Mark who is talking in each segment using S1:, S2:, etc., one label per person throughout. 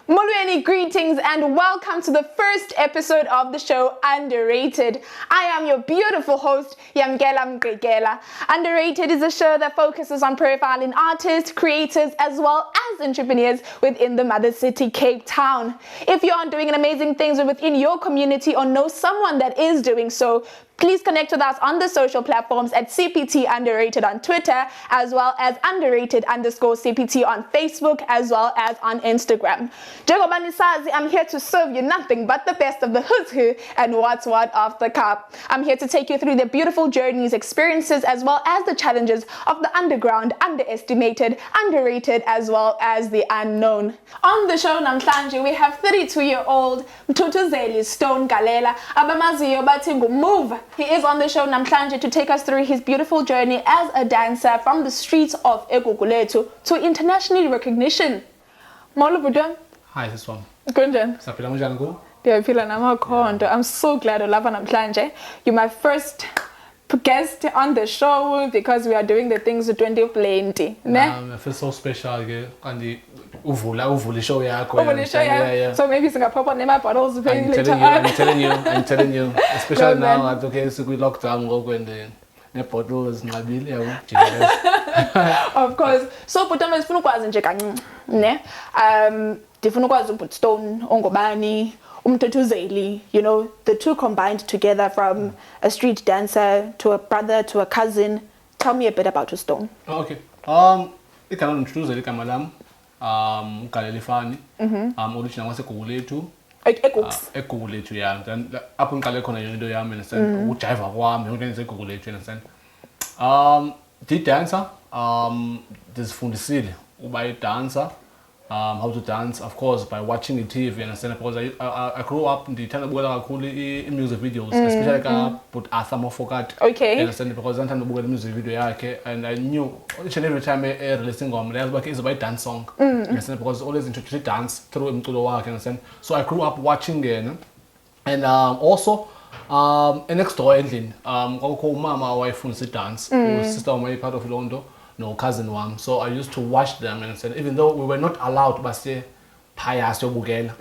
S1: Molweni, greetings and welcome to the first episode of the show Underrated. I am your beautiful host, Galela. Underrated is a show that focuses on profiling artists, creators, as well as entrepreneurs within the mother city, Cape Town. If you are doing amazing things within your community or know someone that is doing so, please connect with us on the social platforms at CPT Underrated on Twitter, as well as Underrated_CPT on Facebook, as well as on Instagram. I'm here to serve you nothing but the best of the who's who and what's what of the cup. I'm here to take you through the beautiful journeys, experiences, as well as the challenges of the underground, underestimated, underrated, as well as the unknown. On the show namhlanje, we have 32-year-old Mthuthuzeli Stoan Galela. Abamaziyo bathi ngumove. He is on the show namhlanje to take us through his beautiful journey as a dancer from the streets of Egugulethu to international recognition. Molo Budam.
S2: Hi, this one.
S1: Kunjan.
S2: Saphila njani ku?
S1: Ndiyaphila namakhonto. I'm so glad ulapha namhlanje. You're my first guest on the show because we are doing the things with 2020.
S2: I feel so special ke kanti uvula show yakho.
S1: Yeah. So maybe singaphopha nema bottles later.
S2: I'm telling you. Especially now at okay sikwi lockdown ngoku and ne bottles nqabile yabo.
S1: Of course. So Butama sifuna ukwazi nje kancinci, ne? Ndifuna ukwazi ukuthi Stoan ongobani, Mthuthuzeli, you know, the two combined together from a street dancer to a brother to a cousin. Tell me a bit about Stoan.
S2: Okay. Igama Mthuthuzeli igama lami. Galela fani. Original waseGugulethu. eGugulethu yeah. Then apho ngiqale khona into yami understand ukujiva kwami yonke into eGugulethu understand. The dancer ndizifundisile uba dancer. How to dance, of course, by watching the TV, understand? Because I grew up ndithanda ukubukela kakhulu i-music videos, especially ka-POOOO-POOO-POOO-POOO Mafokate.
S1: Okay.
S2: Understand? Because ndithanda ukubukela i-music video yakhe, and I knew each and every time release ingoma leyazi uba it's about dance song. Understand? Because always introduced dance through umculo wakhe, understand? So I grew up watching yena, and also next door endlini kwakukho umama owayefundisa i-dance, sister wami part of Londo. No cousin one, so I used to watch them and said even though we were not allowed but say pious yobukela.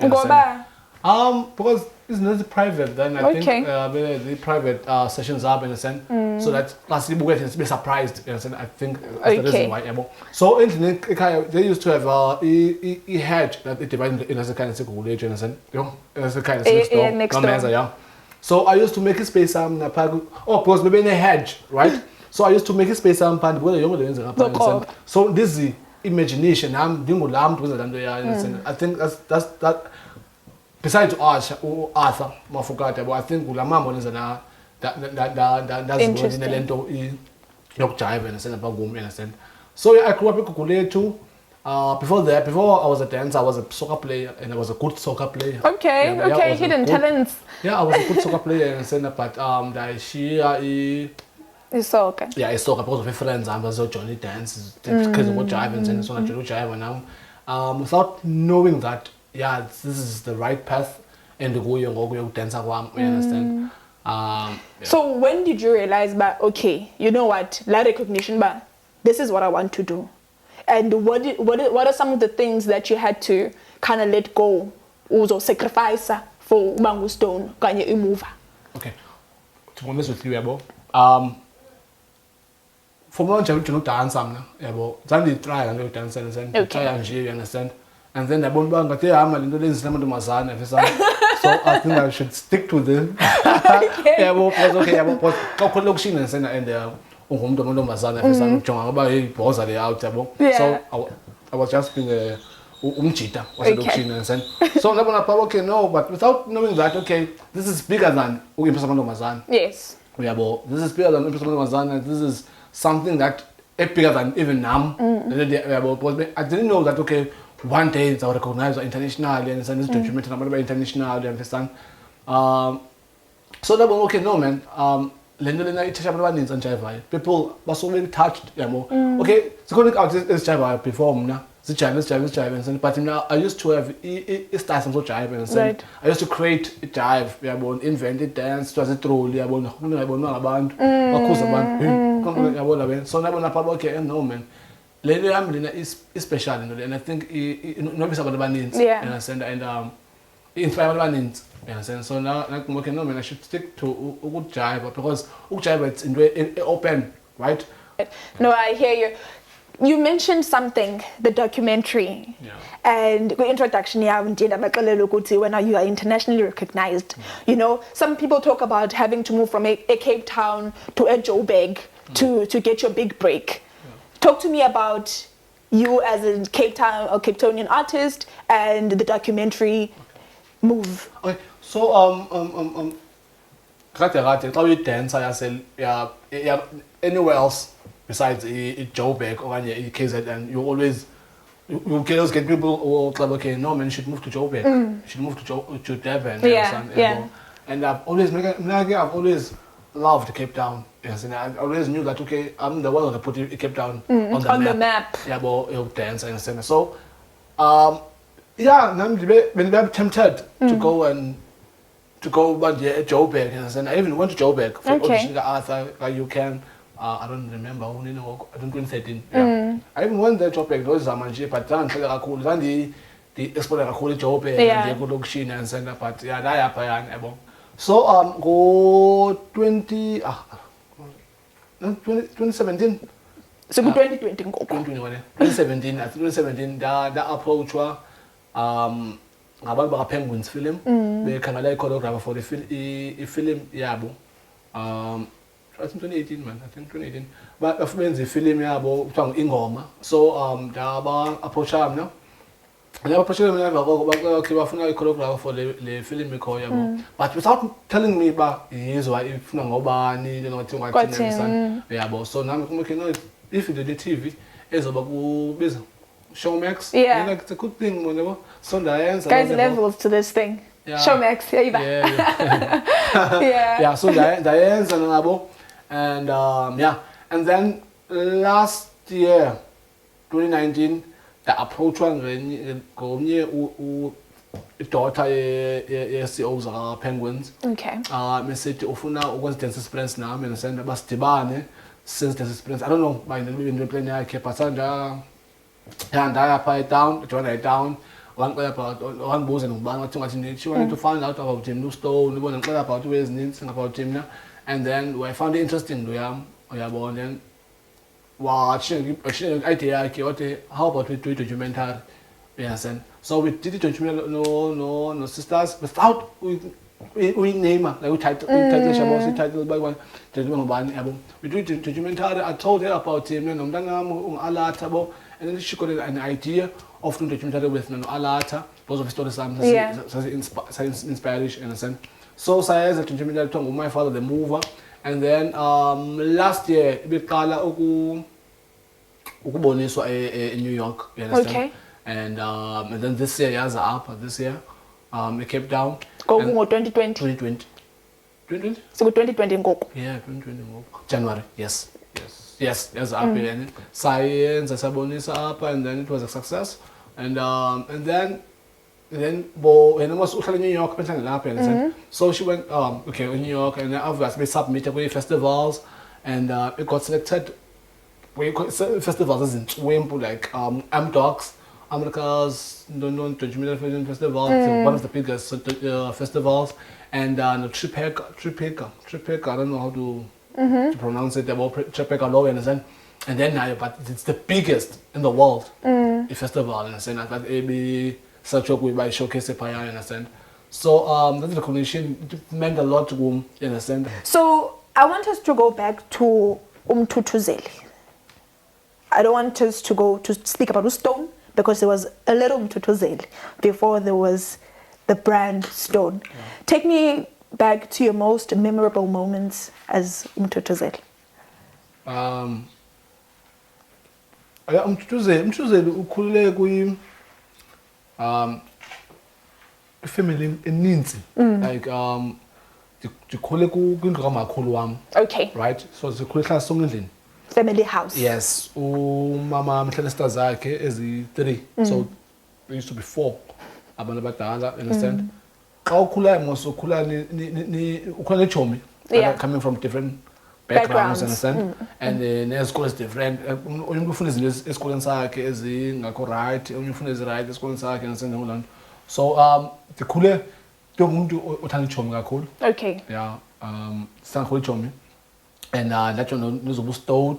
S2: Because it's not private then I think the private sessions are in a sense so that last year we be surprised and I think that's the reason why so in they used to have a hedge that it divided in as a kind of secret and as a kind of next door. So I used to make a space because maybe in a hedge, right? So I used to make a space and so this is the imagination. I think that's that. Besides Arthur Mafokate, I think Ulamamo is that's interesting. So I grew up in Egugulethu. Before I was a dancer, I was a soccer player and I was a good soccer player.
S1: Okay, hidden talents.
S2: Yeah, I was a good soccer player but
S1: It's soccer.
S2: Yeah, it's soccer because of friends. I was Johnny dance, because of jive and so on. Jive now, without knowing that, yeah, this is the right path and to go young dancer. You understand?
S1: So when did you realize, but okay, you know what, la recognition, but this is what I want to do, and what are some of the things that you had to kind of let go, also sacrifice for Ubangu Stoan, kanye imove? Okay,
S2: to be honest with you, for me, to dance, then try and dance and try and you understand. And then I won't go to I'm a little so I think I should stick to them. Yeah, okay. So I was just being a so okay, no, but without knowing that, okay, this is bigger than
S1: yes.
S2: This is bigger than and this is something that is bigger than even now. I didn't know that, okay, one day it's recognized internationally and it's documented about international, you understand? So that was okay, no man. People were so very touched. Okay, so going out this jive perform now. But now I used to have styles of jive and I used to create a jive, invented dance, was it troll, so now okay, no man. le nto yam lena ispecial into and I think inobisa abantu abaninzi.
S1: Yeah.
S2: You understand? And inspire abantu abaninzi. You understand? So now like okay, no man, I should stick to ukujiva because ukujiva it's into open, right?
S1: No, I hear you. You mentioned something, the documentary.
S2: Yeah.
S1: And the introduction, when you are internationally recognized. You know, some people talk about having to move from a Cape Town to a Joburg to get your big break. Talk to me about you as a Cape Town or Cape Townian artist and the documentary move.
S2: Okay, so kade xa uyidancer anywhere else besides Joburg or KZN, you always you get people who are like, okay, no man, you should move to Joburg, you should move to Devon.
S1: Yeah.
S2: And I've always loved Cape Town. Yes, and I always knew that okay, I'm the one that put Cape Town on the map. Yeah, but you dance and so yeah, when I'm tempted to go one year at Joburg, and I even went to Joburg for auditioning the Arthur, like you can. I don't remember, I don't 2013. Yeah. I even went there to Joburg, those are my but then the export I call it Joburg, and they go look sheen and send up, but yeah, that happened. So go 2017.
S1: So 2020.
S2: 2017. At 2017, that approach was about Penguins film. The Canada choreographer for the film yabo. I think 2018 man. I think 2018. But of the film yabo tang ingoma. So the approach now. And I approached him okay, choreographer for the film yabo. But without telling me about is why if ngobani, you know, yabo. So now I'm okay, if you do the TV, it's about business. Showmax,
S1: yeah,
S2: like it's a good thing, whatever. So Diane's
S1: guys levels to this thing. Yeah. Showmax,
S2: yeah. So Diane's and and then last year, 2019, the approach one go near daughter CEOs are Penguins.
S1: Okay.
S2: Message ofuna was dance experience now, and send bus tibane since dance experience. I don't know by the way in playing I keep passenger. And I put it down, one boss and one she wanted to find out about him, Stoan, one about ways needs about him. And then I found it interesting, then watching idea, how about we do it documentary? Yes, and so we did it documentary, no sisters, without we name like we title by one we do it documentary. I told her about him, and then she got an idea of doing documentary with Alata, because of his stories, inspiration in a sense. So I as a documentary with my father, the mover, and then last year we kala ukuboniswa in New York, you understand?
S1: Okay.
S2: And then this year this year it came down.
S1: Go 2020.
S2: 2020.
S1: So 2020 ngoko.
S2: Yeah, 2020 ngoko. January, yes. Yes, up and science, sabonisa up, and then it was a success. And then when I was in New York, so she went in New York, and then obviously submitted with festivals, and it got selected. We got festivals in Wimpo, like Docs, America's non-judgmental film festival, one of the biggest festivals, and Tribeca. I don't know how to pronounce it about Tribeca law, and then but it's the biggest in the world festival, understand? But it such a way by showcase it, understand? So that recognition meant a lot to me, understand?
S1: So I want us to go back to Mthuthuzeli. I don't want us to go to speak about Stoan because there was a little Mthuthuzeli before there was the brand Stoan. Yeah. Take me back to your most memorable moments as Mthuthuzeli.
S2: Mthuthuzeli ukhulele family eninzi, like ndikhule kwindlu kamakhulu wam.
S1: Okay.
S2: Right, so sikhule hlala sonke endlini.
S1: Family house.
S2: Yes, umama mhlelesta zakhe ezi-3, so there used to be 4 abantu abadala, understand? Xa ukhulayo mos ukhula ukhula neetshomi coming from different backgrounds, understand? And then school is different. Umuntu ufuna izinto esikoleni sakhe ezingakho right, umuntu ufuna ezi-right esikoleni sakhe, understand? So ndikhule njengomuntu othanda ichomi kakhulu.
S1: Okay.
S2: Yeah, sithanda kakhulu ichomi. And ndatsho nozoba u-Stoan.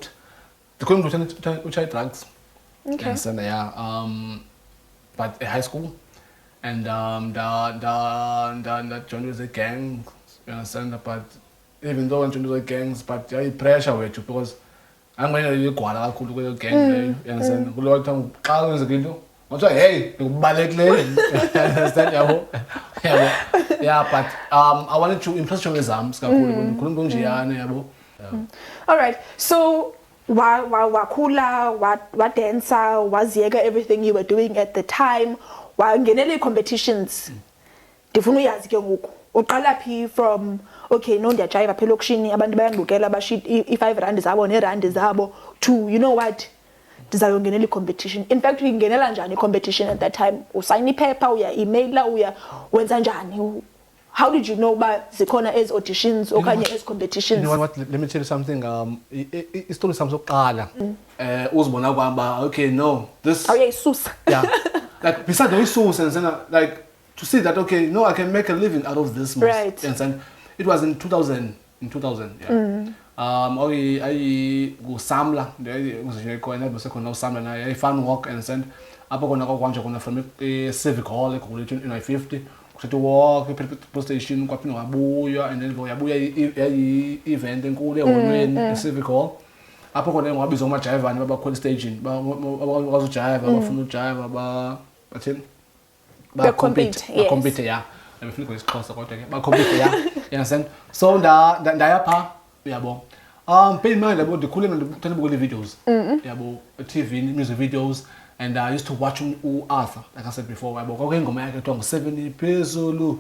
S2: Ndikhule umuntu utshaya drugs.
S1: Okay.
S2: Understand? Yeah. But at high school, and that joined with the gang, you understand? But even though I joined with the gangs, but yeah, pressure with you because I'm going to do quite a cool gang, you understand? A lot of time, cars are I'm sorry, hey, you ballet, understand? Yeah, but I wanted to impress your exams. All
S1: right, so wakula, what dancer, was everything you were doing at the time, wangenele competitions. Ndifuna uyazi ke ngoku. Uqala phi from okay no ndiyajiva phela lokishini abantu bayangqukela bashit i5 rand zabo nerand zabo to you know what ndizayongenela competition. In fact uyingenela njani competition at that time? Usign iphepha, uya emaila, uya wenza njani? How did you know about zikhona as auditions okanye as competitions?
S2: You know what? Let me tell you something. It's still some soqala. Uzibona kwamba okay no this.
S1: Oh yeah, sus.
S2: Yeah. Like besides the sus and like to see that okay no I can make a living out of this.
S1: Right.
S2: And it was in 2000. Yeah. Okay, I go samla. There was a coin. I was a coin samla. I found work and send. Apo kona ko kwanje kona from a civic hall like in 50. To walk, police station, kwaphi ngabuya, and then yabuya event enkulu ehonweni civic hall. Apho khona ngwabizwa ama-driver babakhona stage bakwazi ujiva bafuna ujiva bathini
S1: compete
S2: yeah befuna ukuyixhosa kodwa ke ba compete yeah you understand so ndaya pha yabo pay mind about ndikhule ngithanda ukubukela videos yabo TV music videos. And I used to watch Arthur, like I said before. I was going to make 70 pesos.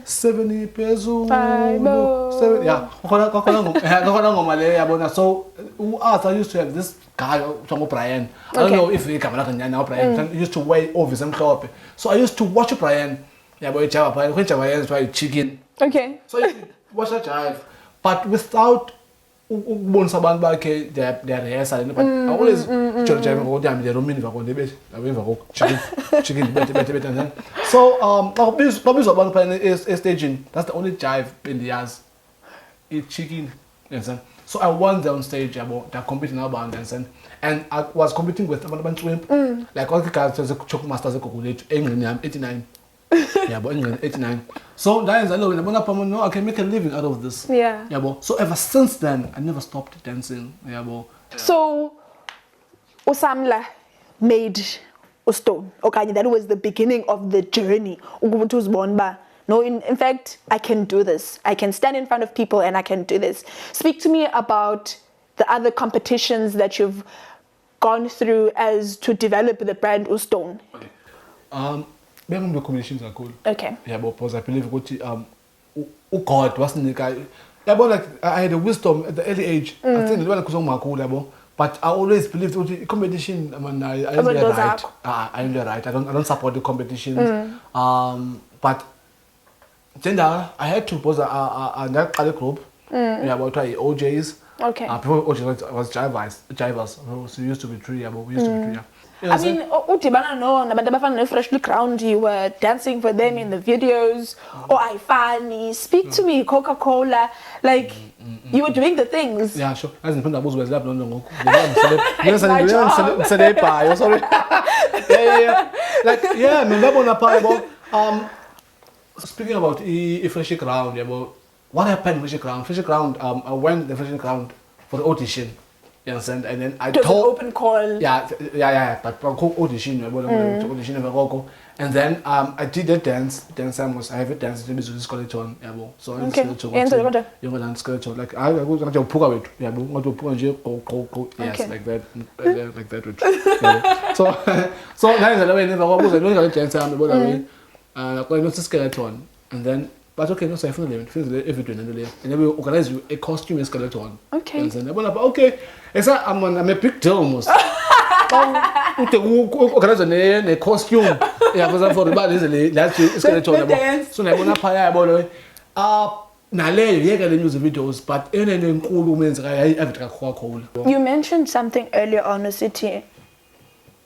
S2: 70 pesos. Yeah. So Arthur used to have this guy, Brian. I don't know if he came now, Brian. He used to weigh over some shop. So I used to watch Brian. Yeah, boy, Brian. When Brian try chicken.
S1: Okay.
S2: So I watch that jive, but without. They rehearsal, but I always chicken. So is staging. That's the only jive in the years. Eat chicken. So I won on stage about that competing about and I was competing with like all the characters Choc Masters 89. Yeah, but in 89. So that is no, I can make a living out of this.
S1: Yeah.
S2: Yeah, but so ever since then, I never stopped dancing. Yeah, but
S1: so Usamla made Stoan. Okay, that was the beginning of the journey. No, in fact, I can do this. I can stand in front of people and I can do this. Speak to me about the other competitions that you've gone through as to develop the brand Stoan.
S2: Okay. The competitions are cool.
S1: Okay.
S2: Yeah, but because I believe God wasn't like I had a wisdom at the early age. I think but I always believed competition. I mean, I am right. I'm right. I don't support the competitions. But then I had to pose a group. Yeah, about OJs.
S1: Okay.
S2: Before OJs was drivers. So we used to be three. We used to be three.
S1: I mean, udibana no nabantu abafana freshly crowned, you were dancing for them in the videos. Or Ifani, speak to me, Coca-Cola, like you were doing the things.
S2: Yeah, sure. As in Punta was lab no. Sorry. Yeah. Like yeah, speaking about freshly crowned, about what happened with freshly crowned. Freshly crowned, I went the freshly crowned for the audition. You understand? And then I told
S1: an open call.
S2: Yeah. But audition, audition, and then I did the dance. I have a dance to be skeleton. Yeah, so I'm skeleton. Younger than skeleton. Like I go to POOOO-POOO-POOO. Yeah, go to POOOO-POOO-POOO. Yes, like that. Like that. So now is the way never was. I don't know dance. I'm about away. I go to skeleton, and then. But okay, no, so I feel everything and then we organize you a costume skeleton.
S1: Okay.
S2: And then okay, I'm a big deal almost. Organize a costume. Yeah, because for the bad is skeleton. So I wanna pay about naleyo yeka le music videos but enene enkulu umenze ayivita kakhulu.
S1: You mentioned something earlier on City.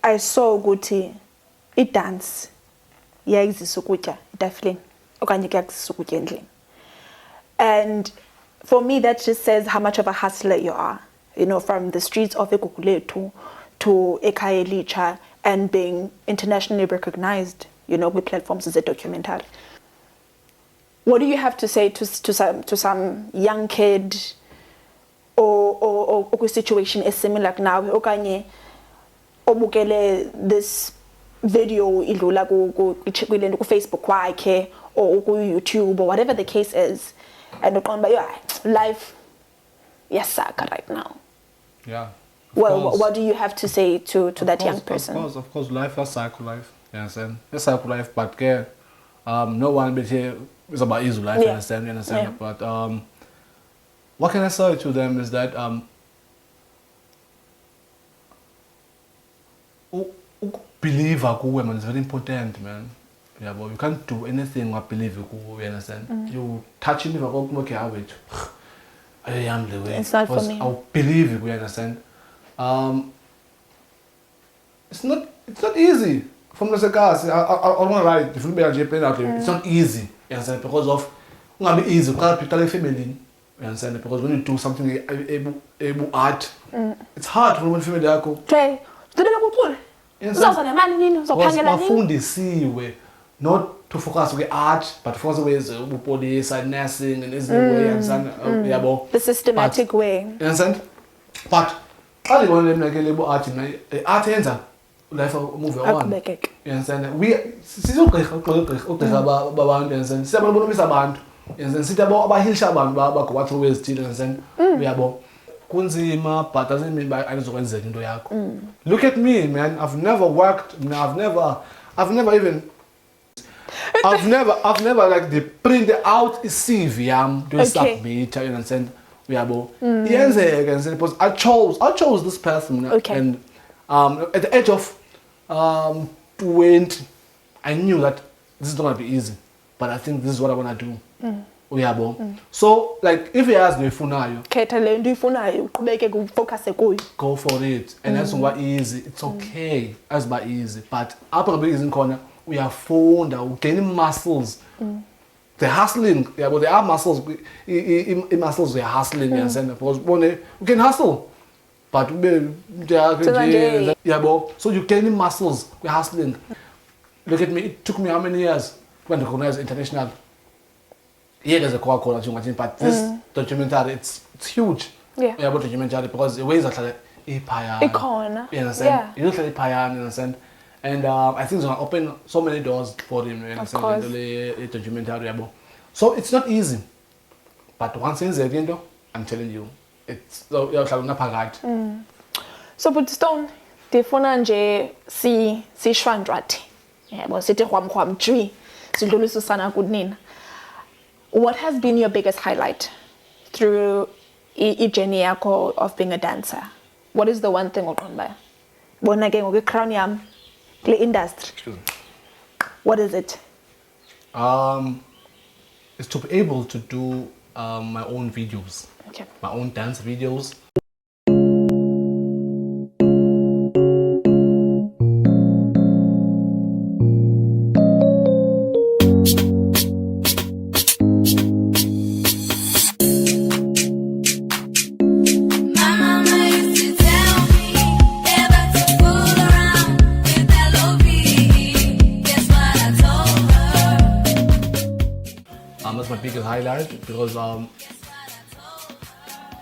S1: I saw ukuthi i-dance iyayizisa ukutya etafileni okanye kuyakuzisa ukutya endlini. And for me that just says how much of a hustler you are, you know, from the streets of Egugulethu to ekhaya elitsha and being internationally recognized, you know, with platforms as a documentary. What do you have to say to some young kid or a situation is similar like now? Okanye obukele this video idlula ku Facebook kwakhe or ku YouTube or whatever the case is, and uqonda life yasaka right now.
S2: Yeah.
S1: Well, what do you have to say to that young person?
S2: Of course, life is cycle life. You understand? It's cycle life, but no one but here is about easy life. You understand?
S1: Yeah.
S2: But what can I say to them is that believe man is very important, man. Yeah, but you can't do anything without believe you understand? You touching me okay, I wait. I am the way.
S1: It's not for me.
S2: I'll believe you understand? It's not easy. From the cars, I don't want to lie. If you be a JP out there, it's not easy. You understand? Because of it's not be easy. Because people family. You understand? Because when you do something able art, it's hard for one family to go.
S1: Try.
S2: Not to focus on art, but focus on police and nursing and this way.
S1: The systematic way.
S2: You understand? But I want to make a little art in art ends life move on. You understand? We sizogqirha babantu understand? Siyabonisa abantu. Understand? Sithi abahilisha abantu bagoba through ezithile understand? Uyabo. Kunzima but doesn't mean by ayizokwenzeka into yakho. Look at me, man. I've never worked, I've never even like they print out a CV to submit, you understand? Uyabo. Yenzeka understand? Because I chose this person and at the age of 20 I knew that this is not gonna be easy, but I think this is what I wanna do. So like if you ask me funayo, go for it. And that's what easy. It's okay. That's about easy. But after the in corner, we are phoned out, gaining muscles. They're hustling. Yeah, but they are muscles. In muscles they are hustling, you understand? Because we can hustle. But so you gaining muscles, we're hustling. Look at me, it took me how many years when recognized international. Yeah, there's a call but this documentary, it's huge.
S1: Yeah.
S2: About documentary because the ways are like a
S1: corner.
S2: You understand? You look like a pioneer, you understand? And I think it's gonna open so many doors for him, you understand? The documentary. So it's not easy. But once in the window, I'm telling you, it's so
S1: but Stoan, ndifuna nje si shwandrati. Yabo sithi hwamjwi. Sidlulisa sana kunina. What has been your biggest highlight through a journey of being a dancer? What is the one thing oqonda? Bona ke ngoku crown yam le industry. What is it?
S2: Is to be able to do my own videos.
S1: Okay.
S2: My own dance videos. That's my biggest highlight because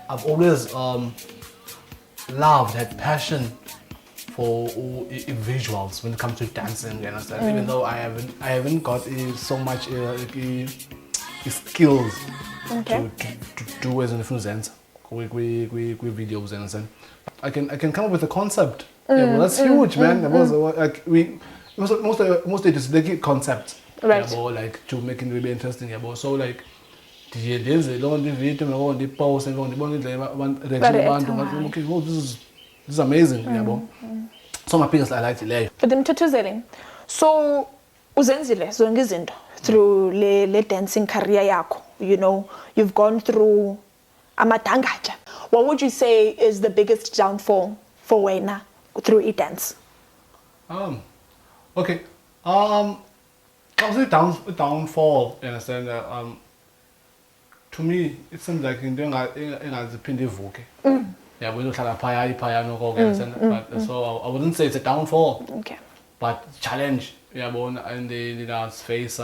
S2: I've always loved, had passion for visuals when it comes to dancing. You understand? Even though I haven't got so much skills to do as an influencer with videos. You understand? I can come up with a concept. Yeah, well, that's huge, man. Like most it is the concept.
S1: Right.
S2: Yeah, like to make it really interesting. Yeah, so like this is amazing. Yeah, so my biggest highlight is
S1: For them Mthuthuzeli. So uzenzile zonke izinto through le dancing career yakho. You know, you've gone through amadangaja. What would you say is the biggest downfall for wena through e-dance?
S2: Okay. I was a downfall, you understand? To me, it seems like in doing a yeah, we don't have a paya no go, but so I wouldn't say it's a downfall.
S1: Okay.
S2: But challenge, yeah, and the dance face,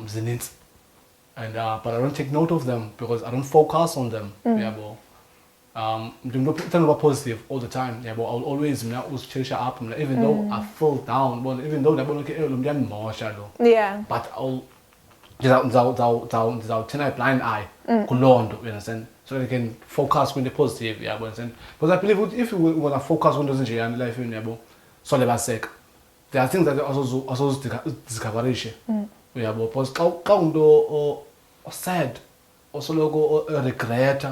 S2: zenith. And but I don't take note of them because I don't focus on them. Yeah, I'm not positive all the time. Yeah, but I'll always change up. Even though I fall down, but even though I'm more shadow.
S1: Yeah.
S2: But I'll turn a blind eye. You understand? So that I can focus on the positive. Yeah, because I believe if you want to focus on those in life, so they are sick. There are things that are also discovery. Yeah, but because how sad, also logo regret.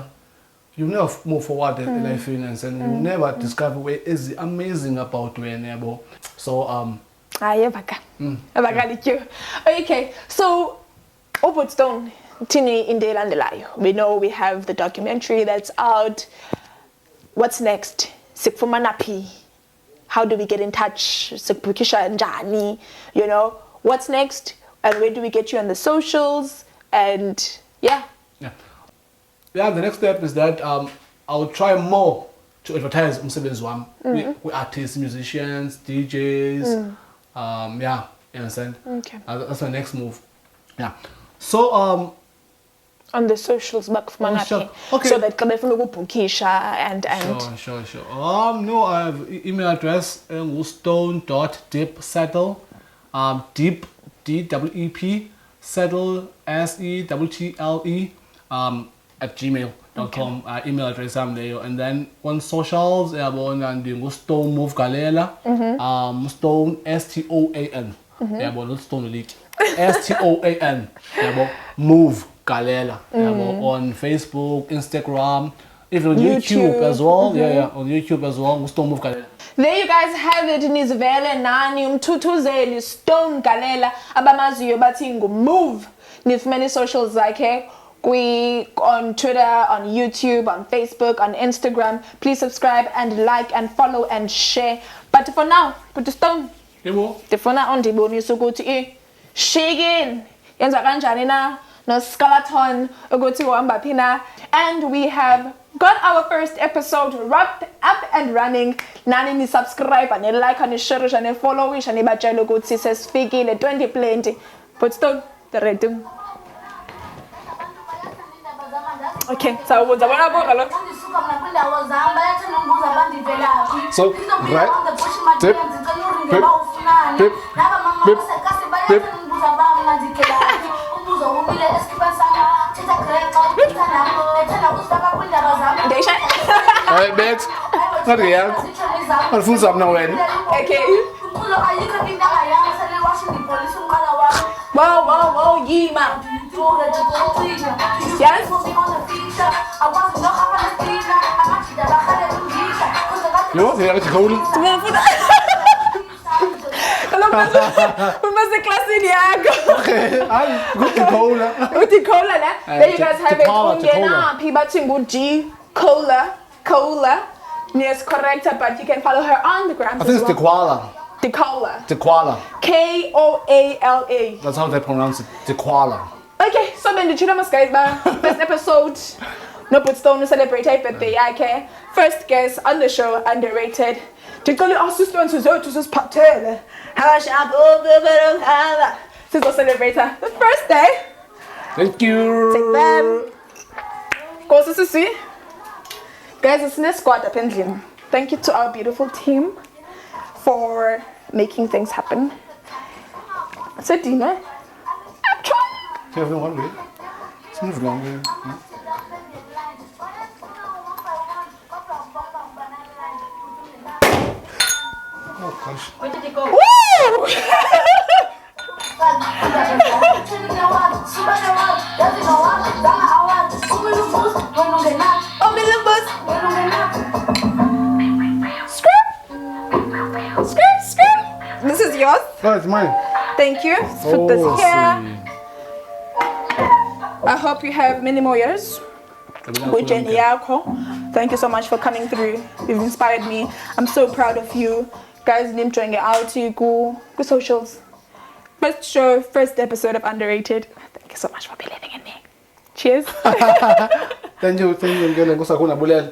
S2: You never move forward in life, and you never discover what is amazing about when. So
S1: okay, so Stoan, Tini in the we know we have the documentary that's out. What's next? Sikfumanapi. How do we get in touch? Sikbukisha and Jani. You know, what's next? And where do we get you on the socials? And yeah.
S2: Yeah, the next step is that I'll try more to advertise umsebenzi wami with artists, musicians, DJs. Yeah, you understand?
S1: Okay.
S2: That's my next move. Yeah. So
S1: on the socials back from
S2: sure. Okay.
S1: So that can definitely bookisha and
S2: Sure. No, I have email address stone.dipsettle deep DEEP settle SETTLE at gmail.com. Email address there, and then on socials and the Stoan move Galela, Stoan STOAN. Not Stone Elite. STOAN. Move Galela. On Facebook, Instagram, even on YouTube as well. On YouTube as well. Stoan move Galela.
S1: There you guys have it. Nizvele nani Mthuthuzeli Stoan Galela abamaziyo bathi move. Nifumene socials zakhe on Twitter, on YouTube, on Facebook, on Instagram. Please subscribe and like and follow and share. But for now, put the Stoan. Tifuna ondibonisa ukuthi shaking yenza kanjani na no skeleton ukuthi uhamba phina, and we have got our first episode wrapped up and running. Nani ni subscribe and like and share and follow and ibatshela ukuthi sesifikile 2020. But Stoan the rhythm. Okay, so what's the one?
S2: So right, tip, pip, pip, pip, pip. Alright, bitch. Not yet. I'll fool some now when.
S1: Okay. Wow, Yima. Yes.
S2: You want to hear it cold?
S1: We must have class in Yago.
S2: Okay, I'm good to cola.
S1: With the cola, there you guys have it. People cola. Yes, correct, but you can follow her on the gram.
S2: I think it's Tequala.
S1: Tequala. KOALA.
S2: That's how they pronounce it. Tequala.
S1: Okay, so then the Chinamas guys, first episode. No, but Stoan celebrate birthday. Okay, first guest on the show, underrated. Take all assistants to just patel. How shall I go? Celebrate the first day.
S2: Thank you.
S1: Take them. Go to see. Guys, it's in squad apparently. Thank you to our beautiful team for making things happen. It's a dinner. I'm trying.
S2: Have one way. Let's move along here. Oh gosh.
S3: Where did it go?
S1: Woo! Script. This is yours?
S2: No, it's mine.
S1: Thank you. Let's put this here.
S2: sweet.
S1: I hope you have many more years. With Jenny Yako. Thank you so much for coming through. You've inspired me. I'm so proud of you. Guys, name trying it out to go socials. First show, first episode of Underrated. Thank you so much for believing in me. Cheers.
S2: Thank you, Ngela. Ngusakuna Bulel.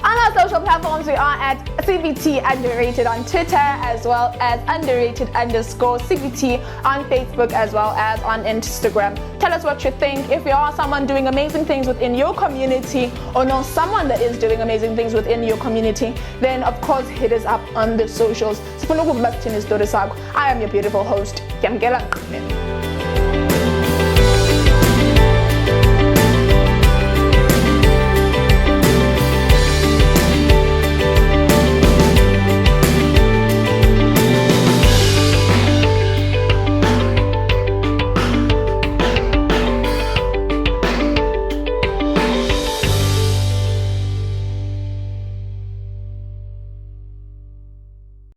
S1: On our social platforms, we are at CBT Underrated on Twitter, as well as underrated_CBT on Facebook, as well as on Instagram. Tell us what you think. If you are someone doing amazing things within your community, or know someone that is doing amazing things within your community, then of course hit us up on the socials. I am your beautiful host, Galela.